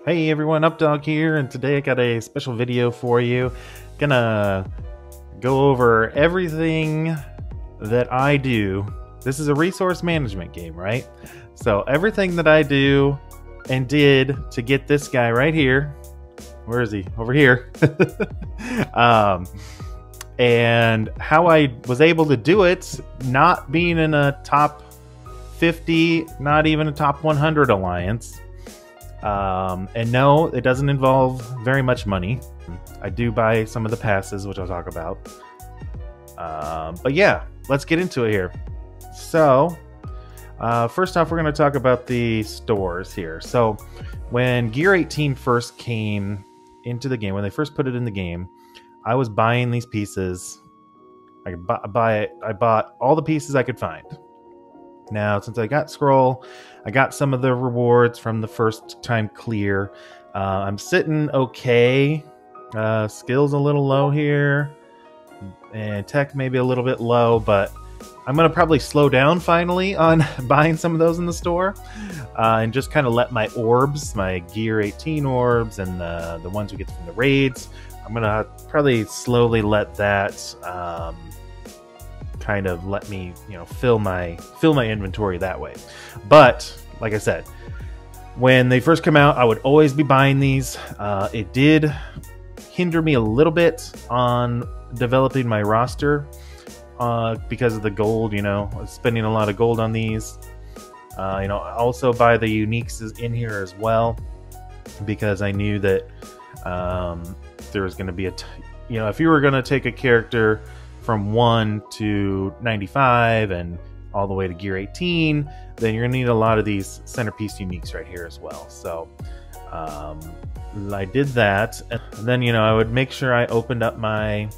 Hey everyone, Updog here, and today I got a special video for you. Gonna go over everything that I do. This is a resource management game, right? So everything that I do and did to get this guy right here. Where is he? Over here. And how I was able to do it, not being in a top 50, not even a top 100 alliance. And no, it doesn't involve very much money. I do buy some of the passes, which I'll talk about. But yeah, let's get into it here. So, first off, we're going to talk about the stores here. So, when Gear 18 first came into the game, when they first put it in the game, I was buying these pieces. I bought all the pieces I could find. Now, since I got Skrull, I got some of the rewards from the first time clear. I'm sitting okay. Skill's a little low here. And tech maybe a little bit low, but I'm going to probably slow down finally on buying some of those in the store. And just kind of let my orbs, my Gear 18 orbs and the ones we get from the raids, I'm going to probably slowly let that kind of let me, fill my inventory that way. But like I said, when they first come out, I would always be buying these. It did hinder me a little bit on developing my roster because of the gold. I was spending a lot of gold on these. I also buy the uniques in here as well, because I knew that there was going to be if you were going to take a character from 1 to 95 and all the way to Gear 18, then you're gonna need a lot of these centerpiece uniques right here as well. So I did that, and then I would make sure I opened up my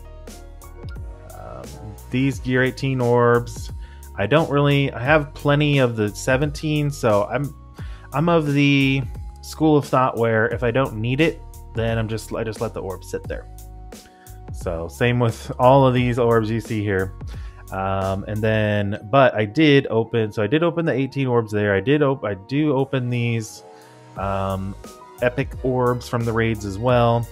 these Gear 18 orbs. I have plenty of the 17, so I'm of the school of thought where if I don't need it, then I just let the orb sit there. So same with all of these orbs you see here. But I did open the 18 orbs there. I do open these epic orbs from the raids as well.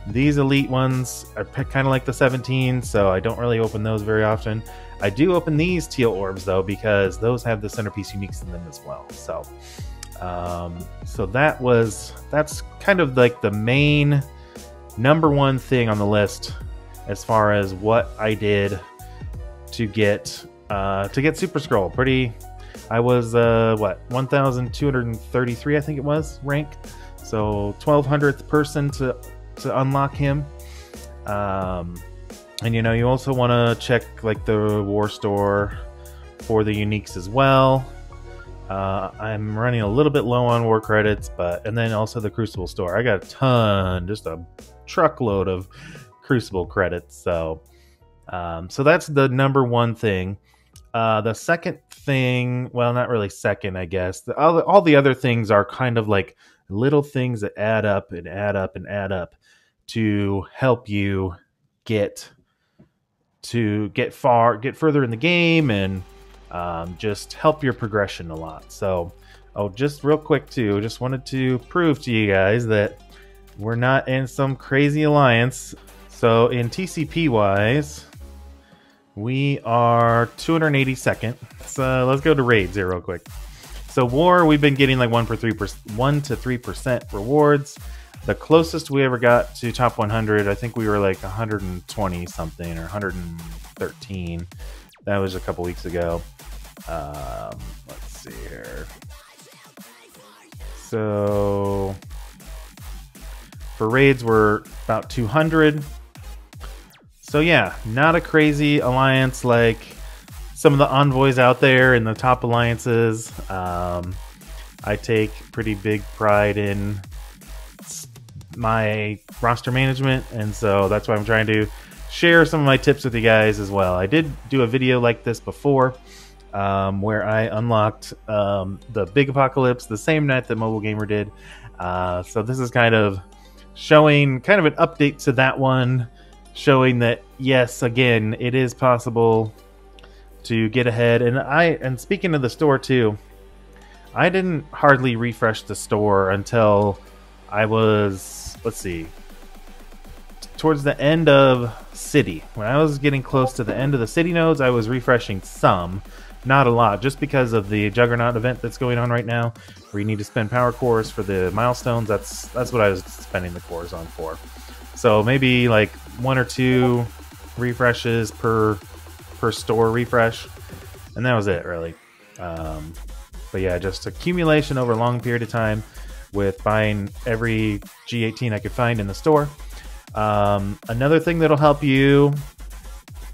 These elite ones are kind of like the 17, so I don't really open those very often. I do open these teal orbs though, because those have the centerpiece uniques in them as well. So that's kind of like the main number one thing on the list as far as what I did to get Super Skrull. I was 1,233 I think it was rank, so 1,200th person to unlock him. And you also want to check like the war store for the uniques as well. I'm running a little bit low on war credits, and then also the Crucible store. I got a ton, just a truckload of Crucible credits. So that's the number one thing. The second thing, well, not really second, I guess. All the other things are kind of like little things that add up and add up and add up to help you get further in the game and just help your progression a lot. So, just real quick too, just wanted to prove to you guys that we're not in some crazy alliance. So in TCP wise, we are 282nd. So let's go to raids here real quick. So war, we've been getting like 1 to 3% rewards. The closest we ever got to top 100, I think we were like 120 something or 113. That was a couple weeks ago. Let's see here. So for raids, we're about 200. So yeah, not a crazy alliance like some of the envoys out there in the top alliances. I take pretty big pride in my roster management, and so that's why I'm trying to share some of my tips with you guys as well. I did do a video like this before, where I unlocked the big apocalypse the same night that Mobile Gamer did. So this is kind of showing kind of an update to that one, showing that yes, again, it is possible to get ahead. And speaking of the store too, I didn't hardly refresh the store until I was, let's see, towards the end of city. When I was getting close to the end of the city nodes, I was refreshing some, not a lot, just because of the Juggernaut event that's going on right now, where you need to spend power cores for the milestones. That's what I was spending the cores on for. So maybe like 1 or 2 refreshes per store refresh, and that was it really. But yeah, just accumulation over a long period of time with buying every G18 I could find in the store. Another thing that'll help you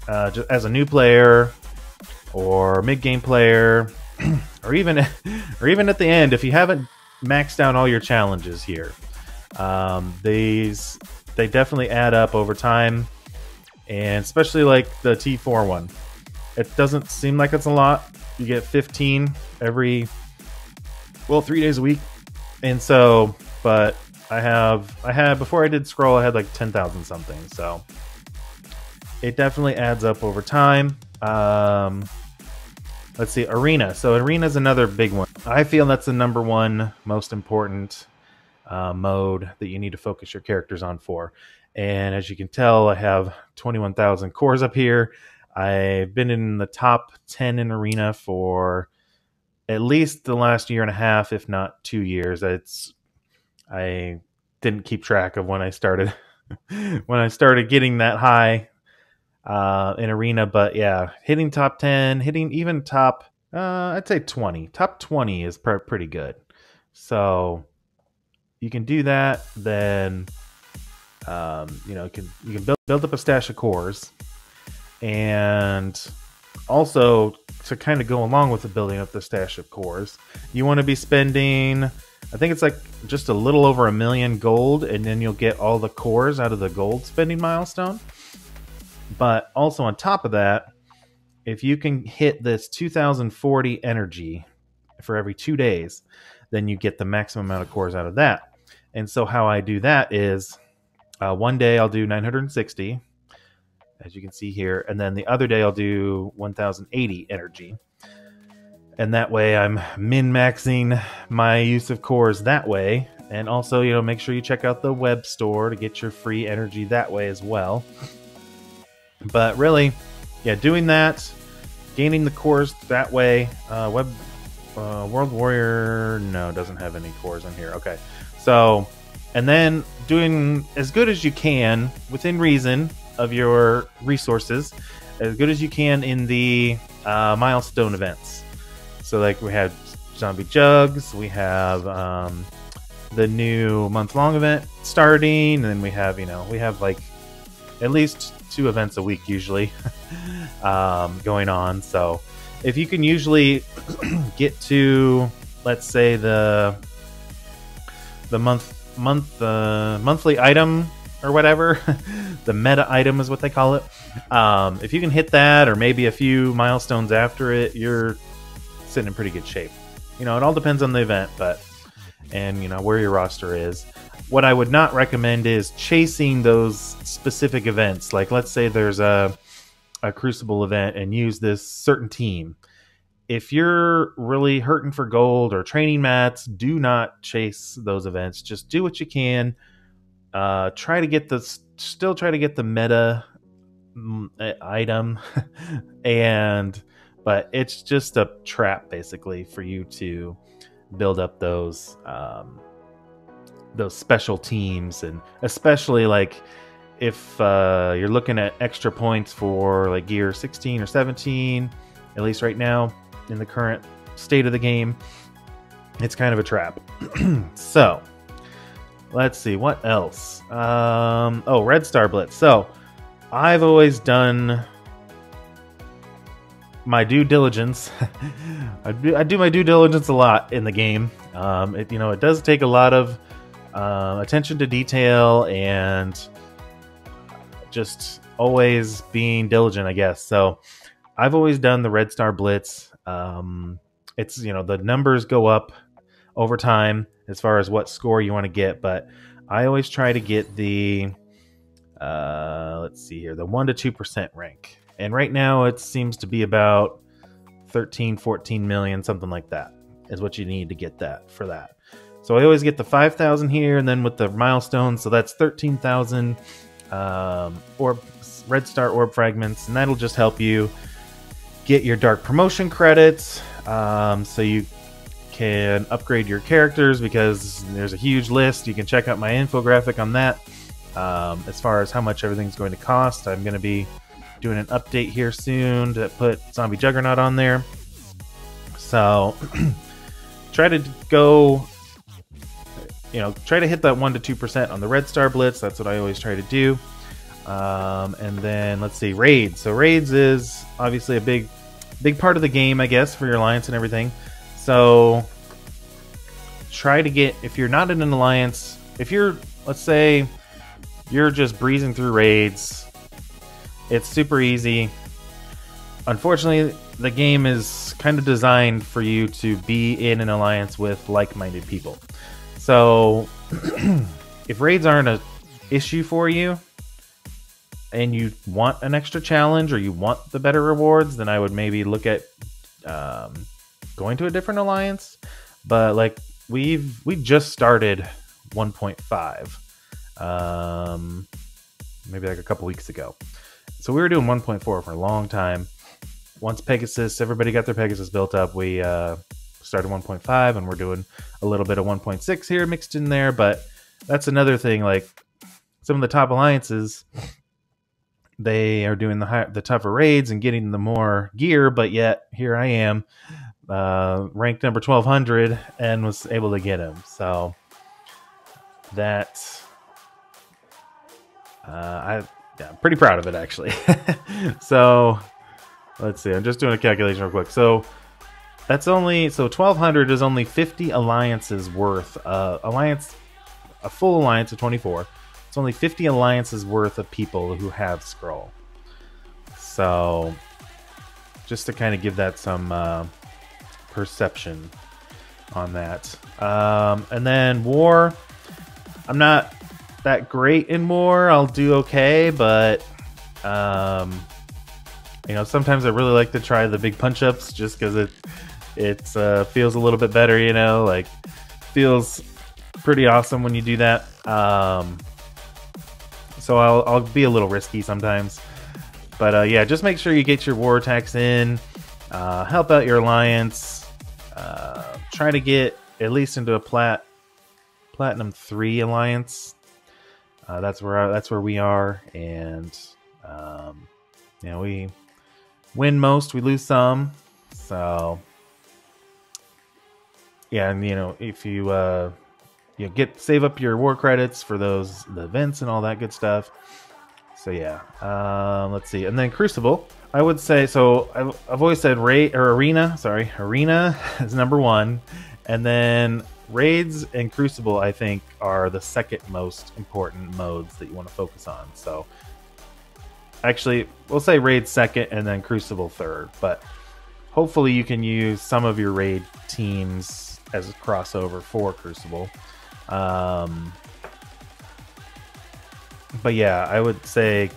just as a new player or mid-game player, or even at the end, if you haven't maxed out all your challenges here, they definitely add up over time, and especially like the T4 one. It doesn't seem like it's a lot. You get 15 every, well, 3 days a week, and so, but I had before I did Skrull, I had like 10,000 something, so it definitely adds up over time. Let's see, Arena. So Arena is another big one. I feel that's the #1 most important mode that you need to focus your characters on for. And as you can tell, I have 21,000 cores up here. I've been in the top 10 in Arena for at least the last year and a half, if not 2 years. I didn't keep track of when I started getting that high in Arena, but yeah, hitting top 10, hitting even top, I'd say 20. Top 20 is pretty good. So you can do that. Then you can build up a stash of cores, and also to kind of go along with the building up the stash of cores, you want to be spending, I think it's like just a little over 1 million gold, and then you'll get all the cores out of the gold spending milestone. But also on top of that, if you can hit this 2040 energy for every 2 days, then you get the maximum amount of cores out of that. And so how I do that is one day I'll do 960, as you can see here, and then the other day I'll do 1080 energy. And that way I'm min-maxing my use of cores that way. And also, make sure you check out the web store to get your free energy that way as well. But really, yeah, doing that, gaining the cores that way. World Warrior, no, doesn't have any cores on here. Okay, so, and then doing as good as you can within reason of your resources, as good as you can in the milestone events. So like we had Zombie Jugs, we have the new month-long event starting, and then we have like at least 2 events a week usually going on. So if you can usually get to, let's say, the monthly item or whatever, the meta item is what they call it. If you can hit that, or maybe a few milestones after it, you're sitting in pretty good shape. It all depends on the event, and where your roster is. What I would not recommend is chasing those specific events. Like, let's say there's a Crucible event and use this certain team. If you're really hurting for gold or training mats, do not chase those events. Just do what you can. Try to get the meta item, but it's just a trap basically for you to build up those special teams, and especially like if you're looking at extra points for like gear 16 or 17, at least right now in the current state of the game, it's kind of a trap. So let's see what else. Red Star Blitz. So I've always done my due diligence. I do my due diligence a lot in the game. It does take a lot of attention to detail and just always being diligent, I guess. So I've always done the Red Star Blitz. It's the numbers go up over time as far as what score you want to get, but I always try to get the let's see here, the 1 to 2% rank. And right now it seems to be about 13, 14 million, something like that is what you need to get that for that. So I always get the 5,000 here, and then with the milestones, so that's 13,000 orb, red star orb fragments, and that'll just help you get your dark promotion credits, so you can upgrade your characters, because there's a huge list. You can check out my infographic on that. As far as how much everything's going to cost, I'm going to be doing an update here soon to put Zombie Juggernaut on there. So try to go, try to hit that 1 to 2% on the Red Star Blitz. That's what I always try to do. And then let's see, raids. So raids is obviously a big part of the game, I guess, for your alliance and everything. So try to get, if you're not in an alliance, if you're, let's say you're just breezing through raids, it's super easy. Unfortunately, the game is kind of designed for you to be in an alliance with like-minded people. So if raids aren't an issue for you, and you want an extra challenge, or you want the better rewards, then I would maybe look at going to a different alliance. But like we just started 1.5, maybe like a couple weeks ago. So we were doing 1.4 for a long time. Once Pegasus, everybody got their Pegasus built up, we started 1.5, and we're doing a little bit of 1.6 here mixed in there. But that's another thing. Like some of the top alliances, they are doing the tougher raids and getting the more gear, but yet here I am, ranked number 1200, and was able to get him. So that's I'm pretty proud of it, actually. So let's see, I'm just doing a calculation real quick. So that's only, so 1200 is only 50 alliances worth. A full alliance of 24. It's only 50 alliances worth of people who have Skrull. So just to kind of give that some perception on that. And then war, I'm not that great in war. I'll do okay, but sometimes I really like to try the big punch-ups, just because it feels a little bit better, like feels pretty awesome when you do that. So I'll be a little risky sometimes. But yeah, just make sure you get your war attacks in. Help out your alliance. Try to get at least into a Platinum 3 alliance. That's where we are. And we win most, we lose some. So yeah, and if you save up your war credits for the events and all that good stuff. So yeah, let's see, and then Crucible, I would say. So I've always said Arena is number 1, and then raids and Crucible, I think, are the second most important modes that you want to focus on. So actually, we'll say raid second, and then Crucible third. But hopefully, you can use some of your raid teams as a crossover for Crucible. But yeah, I would say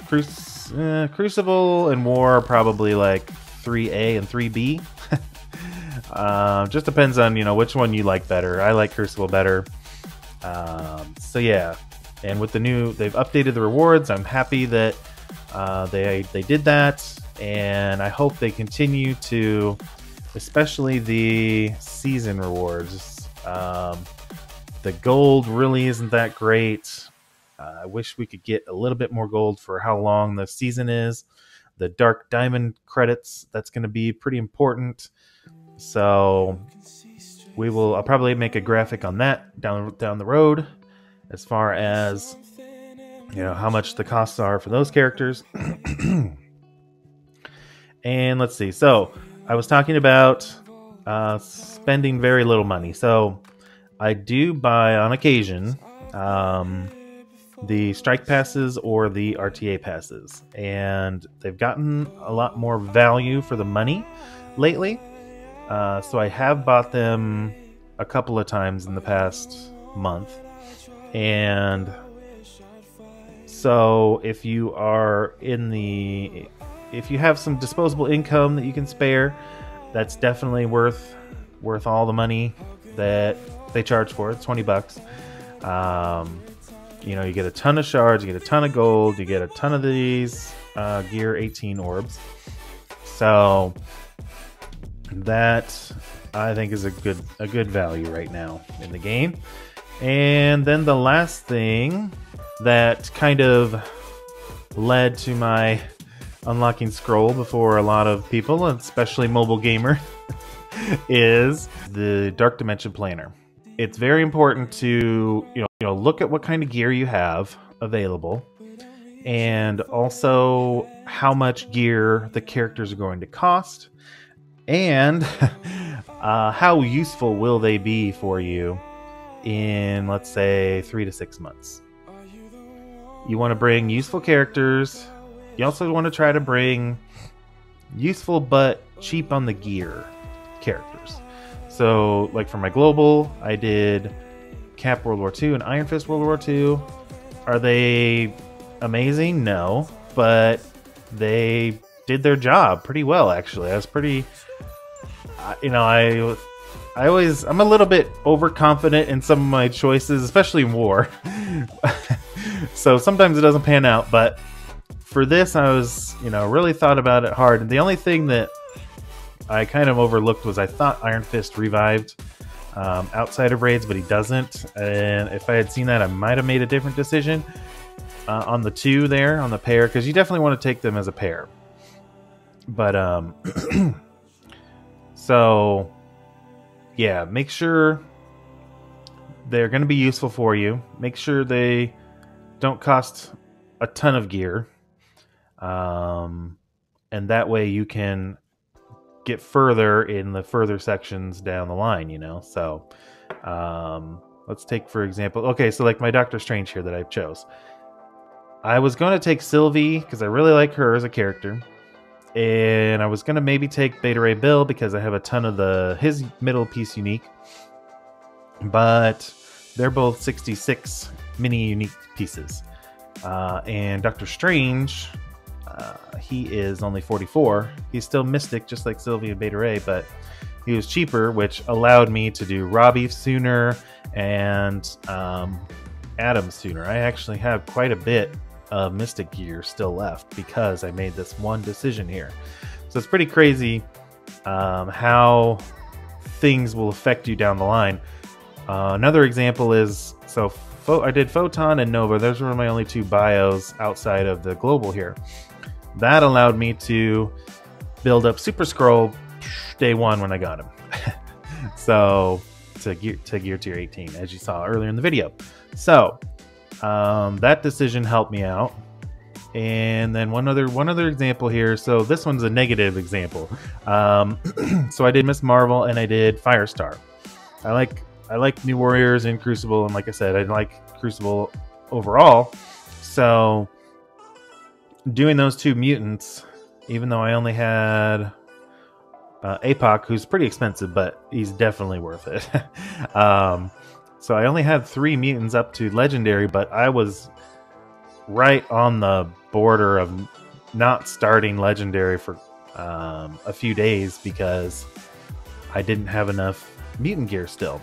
Crucible and War are probably like 3A and 3B. Just depends on which one you like better. I like Crucible better. So yeah, and with they've updated the rewards. I'm happy that they did that, and I hope they continue to, especially the season rewards. The gold really isn't that great. I wish we could get a little bit more gold for how long the season is. The Dark Diamond credits, that's going to be pretty important. So I'll probably make a graphic on that down the road, as far as how much the costs are for those characters. And let's see. So I was talking about spending very little money. So I do buy on occasion the strike passes or the RTA passes, and they've gotten a lot more value for the money lately. So I have bought them a couple of times in the past month. And so if you have some disposable income that you can spare, that's definitely worth all the money that they charge for it, 20 bucks. You know, you get a ton of shards, you get a ton of gold, you get a ton of these gear 18 orbs. So that I think is a good value right now in the game. And then the last thing that kind of led to my unlocking Skrull before a lot of people, especially mobile gamer, is the Dark Dimension Planner. It's very important to you know look at what kind of gear you have available, and also how much gear the characters are going to cost, and how useful will they be for you in, let's say, 3 to 6 months. You want to bring useful characters. You also want to try to bring useful but cheap on the gear characters. So, like for my global, I did Cap World War II and Iron Fist World War II. Are they amazing? No, but they did their job pretty well, actually. I was pretty, you know, I'm a little bit overconfident in some of my choices, especially in war. So sometimes it doesn't pan out, but for this, I was, you know, really thought about it hard. And the only thing that I kind of overlooked was I thought Iron Fist revived outside of raids, but he doesn't. And if I had seen that, I might have made a different decision on the two there, on the pair, because you definitely want to take them as a pair. But, so, yeah, make sure they're going to be useful for you. Make sure they don't cost a ton of gear. And that way you can get further in the further sections down the line, you know. So let's take, for example, okay, so like my Doctor Strange here that I chose. I was going to take Sylvie because I really like her as a character. And I was going to maybe take Beta Ray Bill because I have a ton of his middle piece unique. But they're both 66 mini unique pieces. And Doctor Strange, he is only 44. He's still Mystic, just like Sylvie and Beta Ray, but he was cheaper, which allowed me to do Robbie sooner and Adam sooner. I actually have quite a bit of Mystic gear still left because I made this one decision here. So it's pretty crazy how things will affect you down the line. Another example is, so I did Photon and Nova. Those were my only two bios outside of the global here. That allowed me to build up Super Skrull day one when I got him. So to gear tier 18, as you saw earlier in the video. So that decision helped me out. And then one other example here. So this one's a negative example. So I did Miss Marvel and I did Firestar. I like New Warriors in Crucible, and like I said, I like Crucible overall. So doing those two mutants, even though I only had APOC, who's pretty expensive, but he's definitely worth it. So I only had 3 mutants up to Legendary, but I was right on the border of not starting Legendary for a few days because I didn't have enough mutant gear still.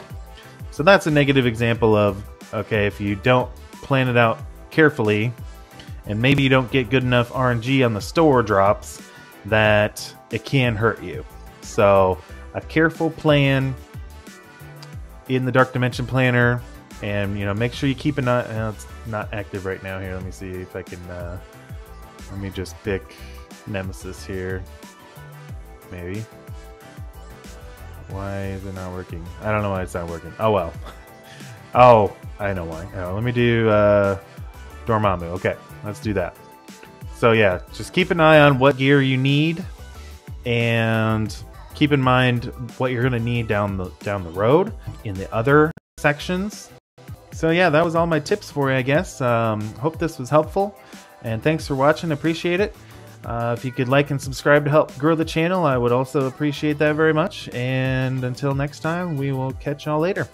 So that's a negative example of, okay, if you don't plan it out carefully, and maybe you don't get good enough RNG on the store drops, that it can hurt you. So a careful plan in the Dark Dimension Planner, and you know, make sure you keep an eye. It's not active right now here. Let me see if I can. Let me just pick Nemesis here. Maybe. Why is it not working? I don't know why it's not working. Oh well. Oh, I know why. Oh, let me do Dormammu. Okay, let's do that. So yeah, just keep an eye on what gear you need, and keep in mind what you're gonna need down the road in the other sections. So yeah, that was all my tips for you, I guess. Hope this was helpful, and thanks for watching. Appreciate it. If you could like and subscribe to help grow the channel, I would also appreciate that very much. And until next time, we will catch y'all later.